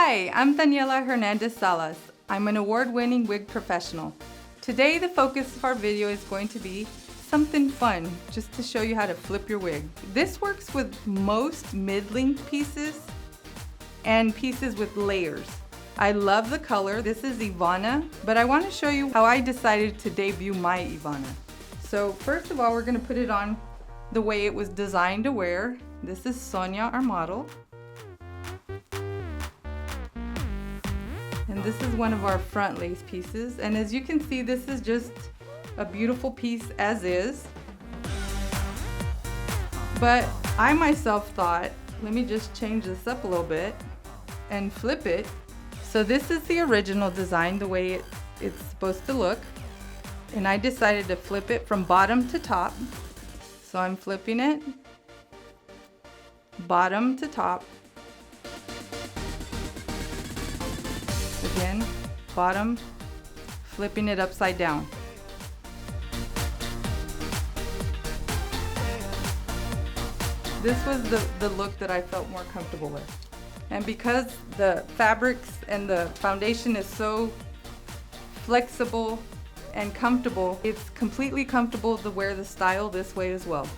Hi, I'm Daniella Hernandez Salas. I'm an award-winning wig professional. Today the focus of our video is going to be something fun, just to show you how to flip your wig. This works with most mid-length pieces and pieces with layers. I love the color. This is Ivana, but I want to show you how I decided to debut my Ivana. So first of all, we're going to put it on the way it was designed to wear. This is Sonia, our model. And this is one of our front lace pieces. And as you can see, this is just a beautiful piece as is. But I myself thought, let me just change this up a little bit and flip it. So this is the original design, the way it's supposed to look. And I decided to flip it from bottom to top. So I'm flipping it bottom to top. Again, bottom, flipping it upside down. This was the look that I felt more comfortable with. And because the fabrics and the foundation is so flexible and comfortable, it's completely comfortable to wear the style this way as well.